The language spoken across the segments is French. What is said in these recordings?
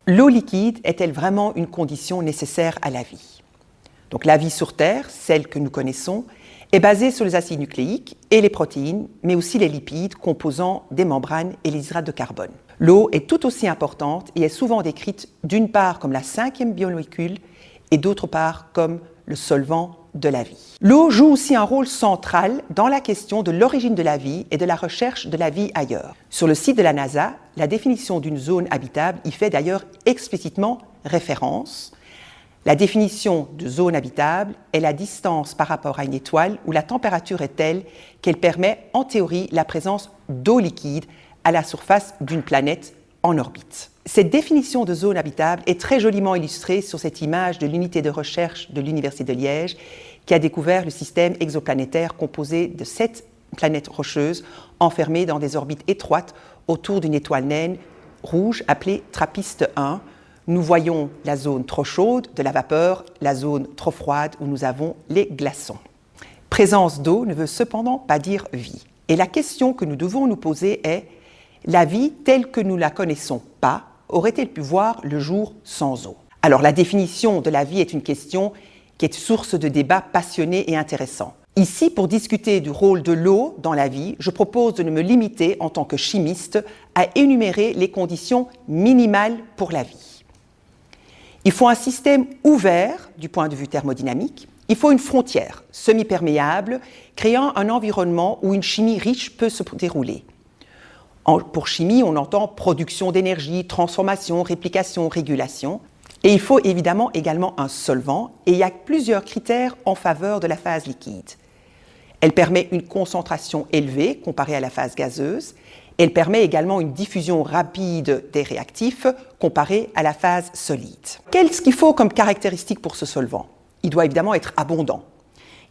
L'eau liquide est-elle vraiment une condition nécessaire à la vie? Donc la vie sur Terre, celle que nous connaissons, est basée sur les acides nucléiques et les protéines, mais aussi les lipides composant des membranes et les hydrates de carbone. L'eau est tout aussi importante et est souvent décrite d'une part comme la 5e biomolécule et d'autre part comme le solvant de la vie. L'eau joue aussi un rôle central dans la question de l'origine de la vie et de la recherche de la vie ailleurs. Sur le site de la NASA, la définition d'une zone habitable y fait d'ailleurs explicitement référence. La définition de zone habitable est la distance par rapport à une étoile où la température est telle qu'elle permet en théorie la présence d'eau liquide à la surface d'une planète en orbite. Cette définition de zone habitable est très joliment illustrée sur cette image de l'unité de recherche de l'Université de Liège qui a découvert le système exoplanétaire composé de 7 planètes rocheuses enfermées dans des orbites étroites autour d'une étoile naine rouge appelée TRAPPIST 1. Nous voyons la zone trop chaude de la vapeur, la zone trop froide où nous avons les glaçons. Présence d'eau ne veut cependant pas dire vie. Et la question que nous devons nous poser est: la vie telle que nous la connaissons pas aurait-elle pu voir le jour sans eau? Alors la définition de la vie est une question qui est source de débats passionnés et intéressants. Ici, pour discuter du rôle de l'eau dans la vie, je propose de ne me limiter en tant que chimiste à énumérer les conditions minimales pour la vie. Il faut un système ouvert du point de vue thermodynamique. Il faut une frontière semi-perméable créant un environnement où une chimie riche peut se dérouler. Pour chimie, on entend production d'énergie, transformation, réplication, régulation. Et il faut évidemment également un solvant, et il y a plusieurs critères en faveur de la phase liquide. Elle permet une concentration élevée comparée à la phase gazeuse. Elle permet également une diffusion rapide des réactifs comparée à la phase solide. Qu'est-ce qu'il faut comme caractéristique pour ce solvant? Il doit évidemment être abondant.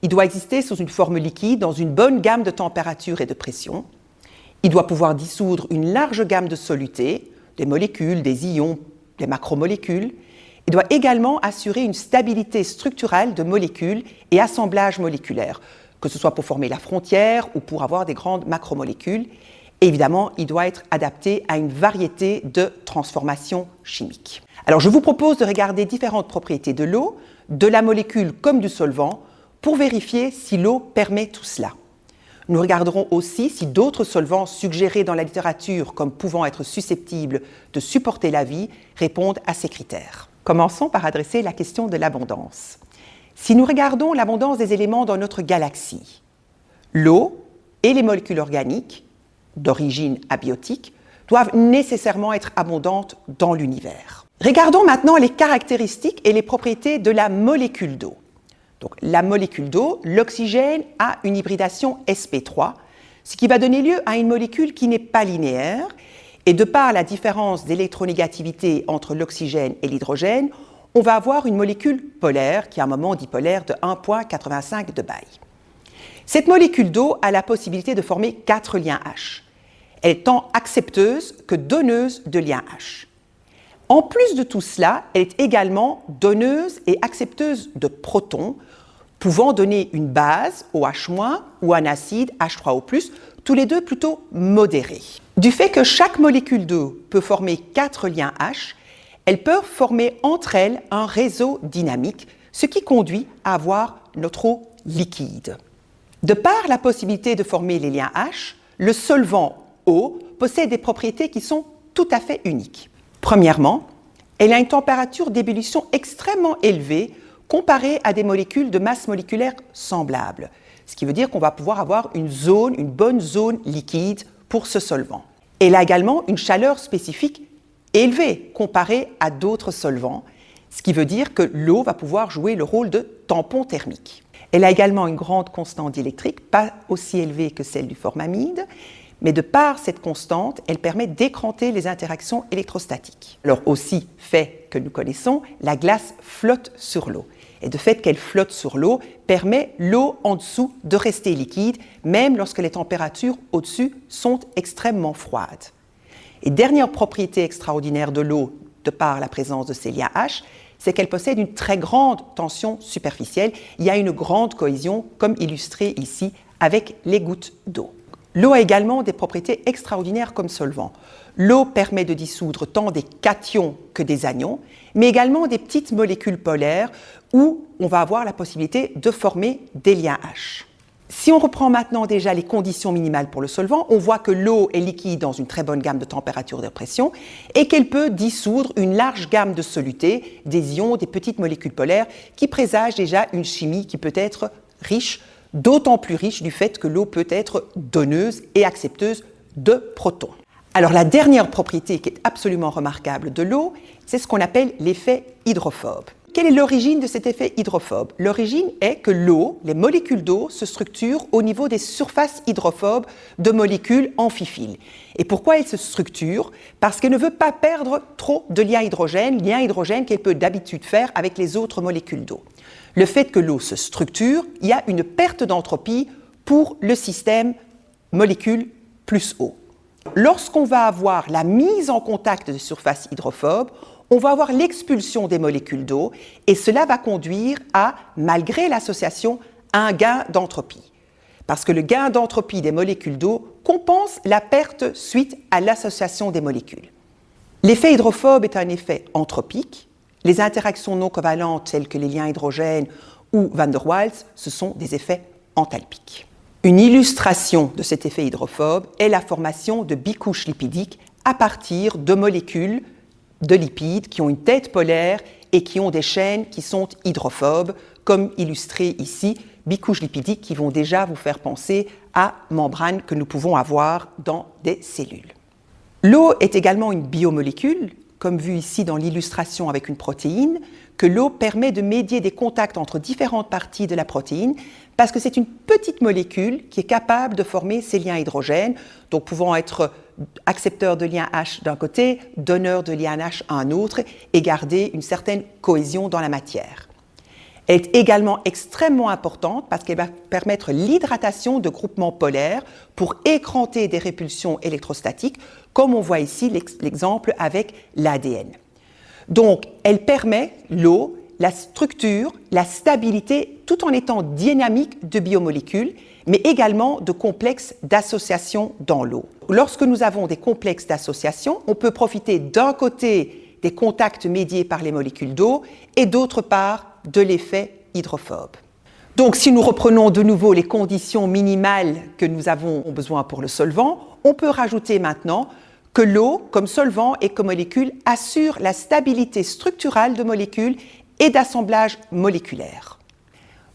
Il doit exister sous une forme liquide dans une bonne gamme de température et de pression. Il doit pouvoir dissoudre une large gamme de solutés, des molécules, des ions, des macromolécules. Il doit également assurer une stabilité structurelle de molécules et assemblage moléculaire, que ce soit pour former la frontière ou pour avoir des grandes macromolécules. Et évidemment, il doit être adapté à une variété de transformations chimiques. Alors, je vous propose de regarder différentes propriétés de l'eau, de la molécule comme du solvant, pour vérifier si l'eau permet tout cela. Nous regarderons aussi si d'autres solvants suggérés dans la littérature comme pouvant être susceptibles de supporter la vie répondent à ces critères. Commençons par adresser la question de l'abondance. Si nous regardons l'abondance des éléments dans notre galaxie, l'eau et les molécules organiques d'origine abiotique doivent nécessairement être abondantes dans l'univers. Regardons maintenant les caractéristiques et les propriétés de la molécule d'eau. Donc, la molécule d'eau, l'oxygène a une hybridation sp3, ce qui va donner lieu à une molécule qui n'est pas linéaire, et de par la différence d'électronégativité entre l'oxygène et l'hydrogène, on va avoir une molécule polaire qui a un moment dipolaire de 1,85 de Baye. Cette molécule d'eau a la possibilité de former 4 liens H. Elle est tant accepteuse que donneuse de liens H. En plus de tout cela, elle est également donneuse et accepteuse de protons, pouvant donner une base, OH- ou un acide, H3O+, tous les deux plutôt modérés. Du fait que chaque molécule d'eau peut former 4 liens H, elles peuvent former entre elles un réseau dynamique, ce qui conduit à avoir notre eau liquide. De par la possibilité de former les liens H, le solvant eau possède des propriétés qui sont tout à fait uniques. Premièrement, elle a une température d'ébullition extrêmement élevée comparée à des molécules de masse moléculaire semblable, ce qui veut dire qu'on va pouvoir avoir une bonne zone liquide pour ce solvant. Elle a également une chaleur spécifique élevée comparée à d'autres solvants, ce qui veut dire que l'eau va pouvoir jouer le rôle de tampon thermique. Elle a également une grande constante diélectrique, pas aussi élevée que celle du formamide, mais de par cette constante, elle permet d'écranter les interactions électrostatiques. Alors aussi, fait que nous connaissons, la glace flotte sur l'eau. Et de fait qu'elle flotte sur l'eau, permet l'eau en dessous de rester liquide, même lorsque les températures au-dessus sont extrêmement froides. Et dernière propriété extraordinaire de l'eau, de par la présence de ces liens H, c'est qu'elle possède une très grande tension superficielle. Il y a une grande cohésion, comme illustré ici avec les gouttes d'eau. L'eau a également des propriétés extraordinaires comme solvant. L'eau permet de dissoudre tant des cations que des anions, mais également des petites molécules polaires où on va avoir la possibilité de former des liens H. Si on reprend maintenant déjà les conditions minimales pour le solvant, on voit que l'eau est liquide dans une très bonne gamme de température et de pression et qu'elle peut dissoudre une large gamme de solutés, des ions, des petites molécules polaires qui présagent déjà une chimie qui peut être riche, d'autant plus riche du fait que l'eau peut être donneuse et accepteuse de protons. Alors la dernière propriété qui est absolument remarquable de l'eau, c'est ce qu'on appelle l'effet hydrophobe. Quelle est l'origine de cet effet hydrophobe? L'origine est que l'eau, les molécules d'eau, se structurent au niveau des surfaces hydrophobes de molécules amphiphiles. Et pourquoi elles se structurent? Parce qu'elle ne veut pas perdre trop de liens hydrogène qu'elle peut d'habitude faire avec les autres molécules d'eau. Le fait que l'eau se structure, il y a une perte d'entropie pour le système molécule plus eau. Lorsqu'on va avoir la mise en contact de surfaces hydrophobes, on va avoir l'expulsion des molécules d'eau et cela va conduire à, malgré l'association, un gain d'entropie. Parce que le gain d'entropie des molécules d'eau compense la perte suite à l'association des molécules. L'effet hydrophobe est un effet entropique. Les interactions non covalentes, telles que les liens hydrogène ou van der Waals, ce sont des effets enthalpiques. Une illustration de cet effet hydrophobe est la formation de bicouches lipidiques à partir de molécules de lipides qui ont une tête polaire et qui ont des chaînes qui sont hydrophobes, comme illustré ici, bicouches lipidiques qui vont déjà vous faire penser à membranes que nous pouvons avoir dans des cellules. L'eau est également une biomolécule, comme vu ici dans l'illustration avec une protéine, que l'eau permet de médier des contacts entre différentes parties de la protéine parce que c'est une petite molécule qui est capable de former ces liens hydrogènes, donc pouvant être accepteur de lien H d'un côté, donneur de lien H à un autre, et garder une certaine cohésion dans la matière. Elle est également extrêmement importante parce qu'elle va permettre l'hydratation de groupements polaires pour écranter des répulsions électrostatiques, comme on voit ici l'exemple avec l'ADN. Donc, elle permet, l'eau, la structure, la stabilité, tout en étant dynamique de biomolécules, mais également de complexes d'association dans l'eau. Lorsque nous avons des complexes d'association, on peut profiter d'un côté des contacts médiés par les molécules d'eau et d'autre part de l'effet hydrophobe. Donc si nous reprenons de nouveau les conditions minimales que nous avons besoin pour le solvant, on peut rajouter maintenant que l'eau, comme solvant et comme molécule, assure la stabilité structurale de molécules et d'assemblage moléculaire.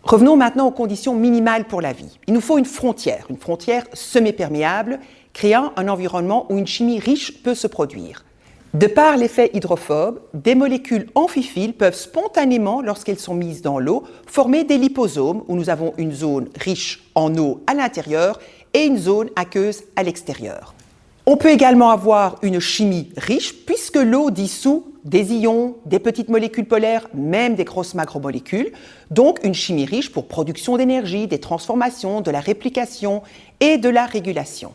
Revenons maintenant aux conditions minimales pour la vie. Il nous faut une frontière semi-perméable, créant un environnement où une chimie riche peut se produire. De par l'effet hydrophobe, des molécules amphiphiles peuvent spontanément, lorsqu'elles sont mises dans l'eau, former des liposomes où nous avons une zone riche en eau à l'intérieur et une zone aqueuse à l'extérieur. On peut également avoir une chimie riche puisque l'eau dissout des ions, des petites molécules polaires, même des grosses macromolécules, donc une chimie riche pour production d'énergie, des transformations, de la réplication et de la régulation.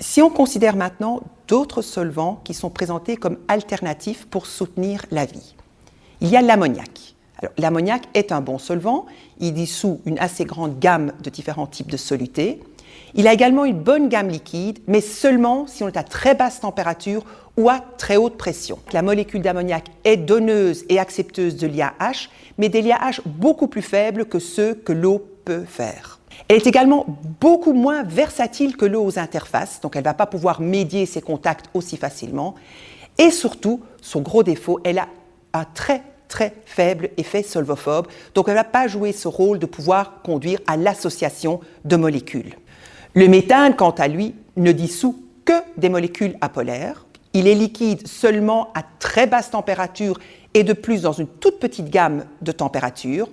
Si on considère maintenant d'autres solvants qui sont présentés comme alternatifs pour soutenir la vie, il y a l'ammoniac. L'ammoniac est un bon solvant, il dissout une assez grande gamme de différents types de solutés. Il a également une bonne gamme liquide, mais seulement si on est à très basse température ou à très haute pression. La molécule d'ammoniac est donneuse et accepteuse de liens H, mais des liens H beaucoup plus faibles que ceux que l'eau peut faire. Elle est également beaucoup moins versatile que l'eau aux interfaces, donc elle ne va pas pouvoir médier ses contacts aussi facilement. Et surtout, son gros défaut, elle a un très faible effet solvophobe, donc elle ne va pas jouer ce rôle de pouvoir conduire à l'association de molécules. Le méthane, quant à lui, ne dissout que des molécules apolaires. Il est liquide seulement à très basse température et de plus dans une toute petite gamme de températures.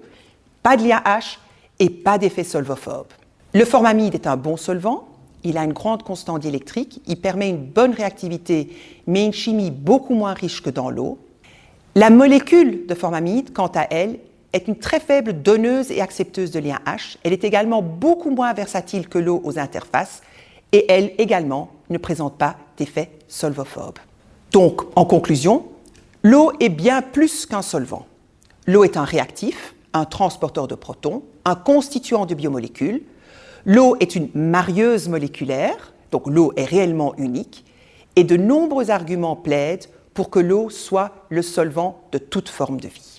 Pas de lien H et pas d'effet solvophobe. Le formamide est un bon solvant. Il a une grande constante diélectrique. Il permet une bonne réactivité, mais une chimie beaucoup moins riche que dans l'eau. La molécule de formamide, quant à elle, est une très faible donneuse et accepteuse de liens H. Elle est également beaucoup moins versatile que l'eau aux interfaces et elle également ne présente pas d'effet solvophobe. Donc, en conclusion, l'eau est bien plus qu'un solvant. L'eau est un réactif, un transporteur de protons, un constituant de biomolécules. L'eau est une marieuse moléculaire, donc l'eau est réellement unique, et de nombreux arguments plaident pour que l'eau soit le solvant de toute forme de vie.